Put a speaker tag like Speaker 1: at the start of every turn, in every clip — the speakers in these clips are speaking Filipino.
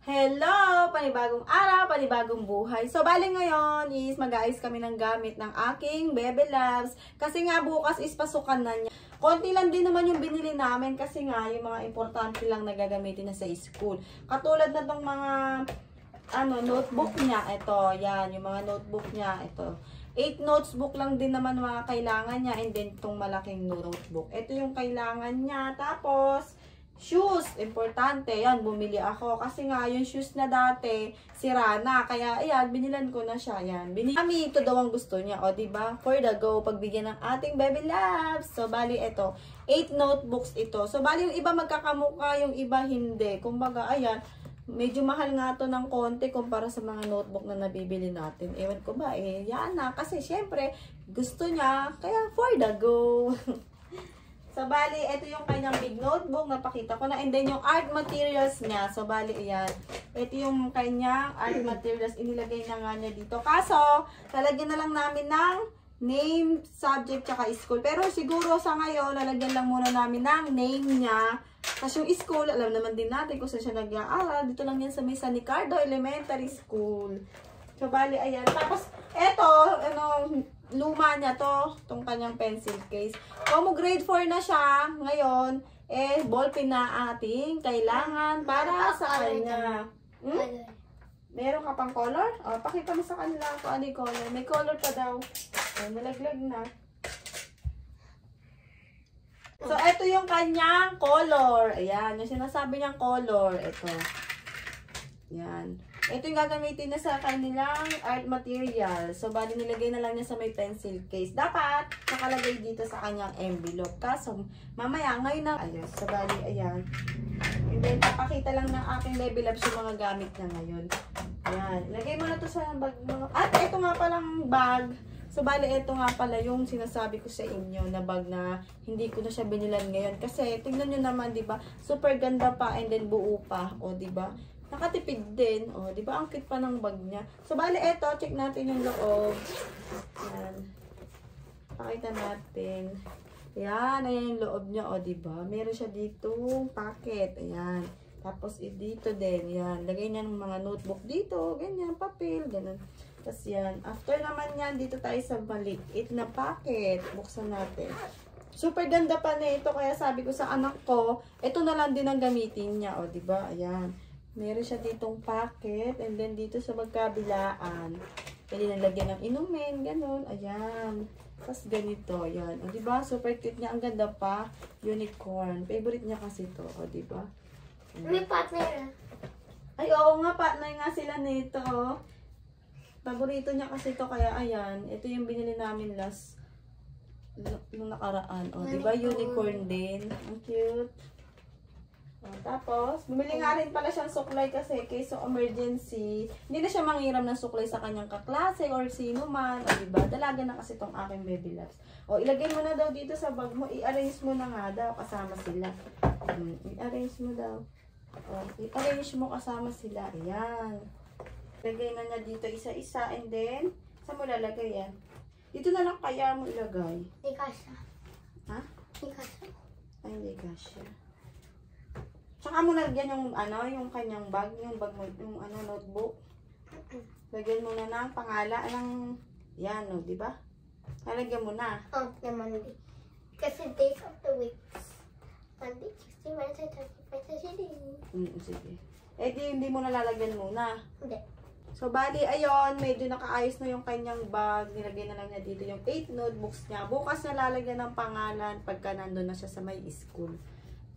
Speaker 1: Hello! Panibagong araw, panibagong buhay. So, bali ngayon is mag-aayos kami ng gamit ng aking Bebe Loves. Kasi nga bukas is pasukan na niya. Konti lang din naman yung binili namin kasi nga yung mga importante lang na gagamitin na sa school. Katulad na tong mga notebook niya. Ito, yan. Yung mga notebook niya. Ito. 8 notebook lang din naman mga kailangan niya. And then, itong malaking notebook. Ito yung kailangan niya. Tapos, shoes, importante. Yan, bumili ako. Kasi nga, yung shoes na dati, sira na. Kaya, ayan, binilan ko na siya. Yan. Kami, ito daw ang gusto niya. O, diba? For the go, pagbigyan ng ating Bebe Loves. So, bali, ito. 8 notebooks ito. So, bali, yung iba magkakamukha, yung iba hindi. Kumbaga, ayan, medyo mahal nga to ng konti kumpara sa mga notebook na nabibili natin. Ewan ko ba, yan na. Kasi, syempre, gusto niya. Kaya, for the go. So, bali, ito yung kanyang big notebook. Napakita ko na. And then, yung art materials niya. So, bali, ayan. Ito yung kanyang art materials. Inilagay na nga niya dito. Kaso, lalagyan na lang namin ng name, subject, tsaka school. Pero, siguro sa ngayon, lalagyan lang muna namin ng name niya. Kasi yung school, alam naman din natin kung saan siya nag-aaral. Dito lang yan sa may San Ricardo Elementary School. So, bali, ayan. Tapos, ito, luma niya to, itong kanyang pencil case. Kung grade 4 na siya, ngayon, ballpen na ating kailangan para sa kanya. Meron ka pang color? O, pakita mo sa kanila kung ano yung color. May color pa daw. O, nalaglag na. So, ito yung kanyang color. Ayan, yung sinasabi niyang color. Ito. Ayan. Ito yung gagamitin na sa kanilang art material. So, bali nilagay na lang niya sa may pencil case. Dapat nakalagay dito sa kanyang envelope. Kaso, mamaya, ngayon na ayos. So, bali, ayan. And then, papakita lang ng aking Bebe Loves yung mga gamit na ngayon. Ayan. Lagay mo na to sa bag mo. At ito nga palang bag. So, bali, ito nga pala yung sinasabi ko sa inyo na bag na hindi ko na siya binilan ngayon. Kasi, tingnan nyo naman, diba? Super ganda pa and then buo pa. O, diba? Nakatipid din. O, di ba? Ang cute pa ng bag niya. So, bali, eto. Check natin yung loob. Ayan. Pakita natin. Ayan. Ayan yung loob niya. O, di ba? Meron siya dito packet. Ayan. Tapos, dito din. Ayan. Lagay niya ng mga notebook dito. Ganyan. Papel. Ganun. Tapos, yan. After naman yan, dito tayo sa maliit na packet. Buksan natin. Super ganda pa na ito. Kaya sabi ko sa anak ko, ito na lang din ang gamitin niya. O, di ba? Ayan. Meron siya ditong packet. And then, dito sa magkabilaan. Pwede nalagyan ng inumin. Ganun. Ayan. Tapos, ganito. Ayan. O, diba? Super cute niya. Ang ganda pa. Unicorn. Favorite niya kasi to. O, diba?
Speaker 2: May partner.
Speaker 1: Ay, oo nga. Partner nga sila nito. Paborito niya kasi to. Kaya, ayan. Ito yung binili namin last nung nakaraan. O, diba? Unicorn din. Ang cute. Tapos, bumili nga rin pala siyang suklay kasi case of emergency. Hindi na siya manghiram ng suklay sa kanyang kaklase or sino man. O, diba? Dalaga na kasi itong aking Bebe Loves. O, ilagay mo na daw dito sa bag mo. I-arrange mo na nga daw. Kasama sila. I-arrange mo daw. O, i-arrange mo kasama sila. Ayan. Ilagay na niya dito isa-isa. And then, saan mo lalagay yan? Dito na lang kaya mo ilagay.
Speaker 2: Hindi kasha.
Speaker 1: Ha?
Speaker 2: Hindi kasha.
Speaker 1: Ay, hindi kasya. Tsaka mo lagyan yung yung kanyang bag, yung notebook. Lagyan mo na ng pangalan ng yan, no, di ba? Lalagyan mo na.
Speaker 2: Oh, naman di. Kasi days of the weeks. Monday, Tuesday, Wednesday, Thursday, Friday, Saturday.
Speaker 1: Sige. Hindi mo na lalagyan muna.
Speaker 2: Hindi.
Speaker 1: So, bali, ayun, medyo nakaayos na yung kanyang bag. Nilagay na lang niya dito yung 8 notebooks niya. Bukas na lalagyan ng pangalan pagka nandun na siya sa may school.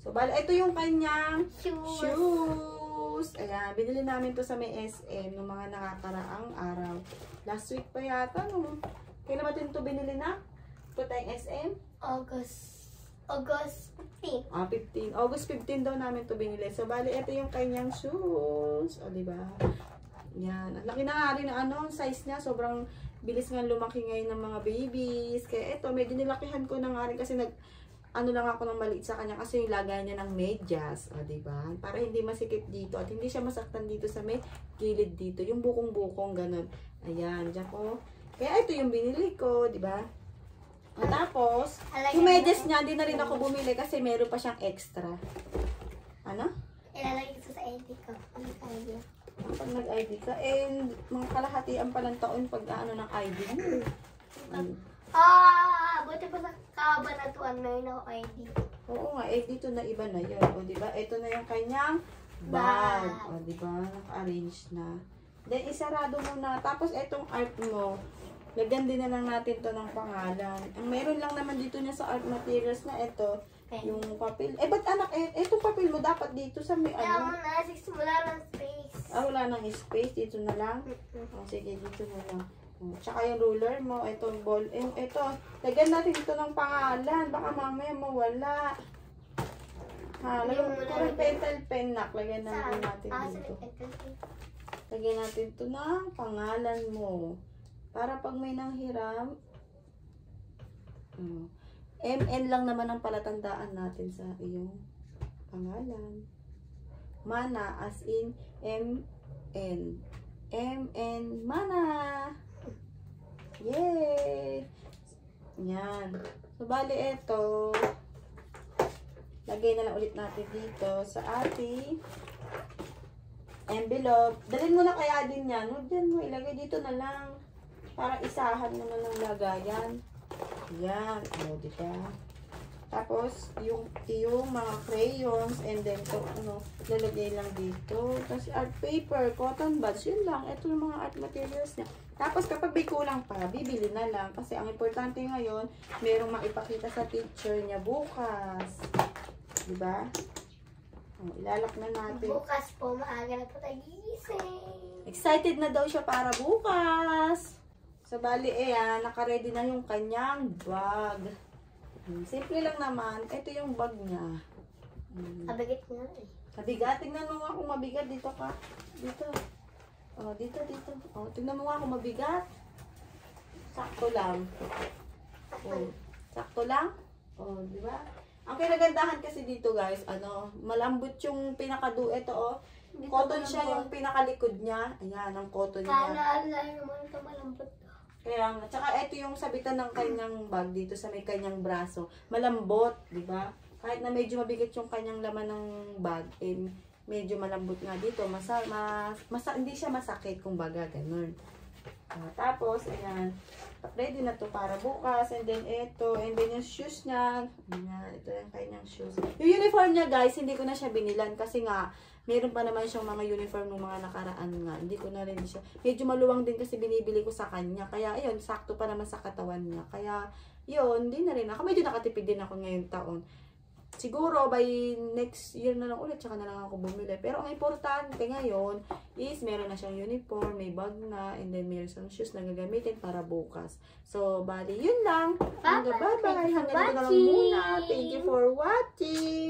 Speaker 1: So, bali, ito yung kanyang shoes. Ayan, binili namin to sa may SM ng mga nakakaraang araw. Last week pa yata, no? Kailan natin to binili na? Ito tayong SM?
Speaker 2: August 15.
Speaker 1: 15. August 15 daw namin to binili. So, bali, ito yung kanyang shoes. O, diba? Yan. Ang laki na nga rin na size niya. Sobrang bilis nga lumaki ngayon ng mga babies. Kaya ito, medyo nilakihan ko na nga rin kasi lang ako ng maliit sa kanya kasi yung lagay niya ng medyas, o, diba? Para hindi masikip dito at hindi siya masaktan dito sa may gilid dito. Yung bukong-bukong, ganun. Ayan, dyan ko. Kaya ito yung binili ko, diba? At tapos, yung medyas niya, hindi na rin ako bumili kasi meron pa siyang extra. Ano?
Speaker 2: Ilalagay ko sa edit ko.
Speaker 1: pag nag-ID ka. And mga kalahatian pa ng taon pag ano ng ID mo.
Speaker 2: Buti pa sa kabanatuan na yun ako ID.
Speaker 1: Oo nga, dito na iba na yun. O, diba? Ito na yung kanyang bag. O, diba? Naka-arrange na. Then, isarado mo na. Tapos, etong art mo, lagyan din na lang natin to ng pangalan. Ang meron lang naman dito niya sa art materials na ito, yung papel. Ba't anak, etong papel mo dapat dito sa may
Speaker 2: Kaya
Speaker 1: ano?
Speaker 2: mo na, wala ng space.
Speaker 1: Wala nang space. Dito na lang. Sige, dito na lang. Tsaka yung ruler mo, itong ball. Ito, lagyan natin ito ng pangalan. Baka mamaya mawala. Lagyan pencil pen, nak. Lagyan natin dito. Lagyan natin ito ng pangalan mo. Para pag may nanghiram, MN lang naman ang palatandaan natin sa iyong pangalan. Mana, as in MN. MN Mana. Yay! Yan. So, bali ito, lagay na lang ulit natin dito sa ating envelope. Dalhin mo na kaya din yan. Huwag dyan mo, ilagay dito na lang. Para isahan naman ng lagayan. Yan. O, diba? Tapos, yung mga crayons, and then, lalagay lang dito. Tapos, art paper, cotton buds, yun lang. Ito yung mga art materials niya. Tapos, kapag may kulang pa, bibili na lang. Kasi, ang importante ngayon, merong maipakita sa teacher niya bukas. Diba? Ilalak na natin.
Speaker 2: Bukas po, maaga na po tagising.
Speaker 1: Excited na daw siya para bukas. So, bali, naka-ready na yung kanyang bag. Simple lang naman. Ito yung bag niya.
Speaker 2: Mabigat nga eh.
Speaker 1: Mabigat. Tingnan mo nga kung mabigat. Dito ka. Dito. Dito. Tingnan mo nga kung mabigat. Sakto lang. Sakto lang. Di ba? Ang kinagandahan kasi dito, guys, malambot yung pinaka-ito, cotton siya yung pinakalikod niya. Ayan, ang cotton niya.
Speaker 2: Kala naman ito malambot.
Speaker 1: Kaya nga, tsaka ito yung sabitan ng kanyang bag dito sa may kanyang braso. Malambot, di ba? Kahit na medyo mabigat yung kanyang laman ng bag, medyo malambot nga dito. Hindi siya masakit kung baga, ganun. Tapos, ayan, ready na to para bukas. And then ito, and then yung shoes niya. Ayan, ito yung kanyang shoes. Yung uniform niya, guys, hindi ko na siya binilan kasi nga, meron pa naman siyang mga uniform ng mga nakaraan nga. Hindi ko na rin siya. Medyo maluwang din kasi binibili ko sa kanya. Kaya, ayun, sakto pa naman sa katawan niya. Kaya, yun, hindi na rin ako. Medyo nakatipid din ako ngayong taon. Siguro, by next year na lang ulit, tsaka na lang ako bumili. Pero, ang importante ngayon is, meron na siyang uniform, may bag na, and then meron siyang shoes na gagamitin para bukas. So, bali, yun lang. Bye-bye. Hanggang dito na lang muna. Thank you for watching.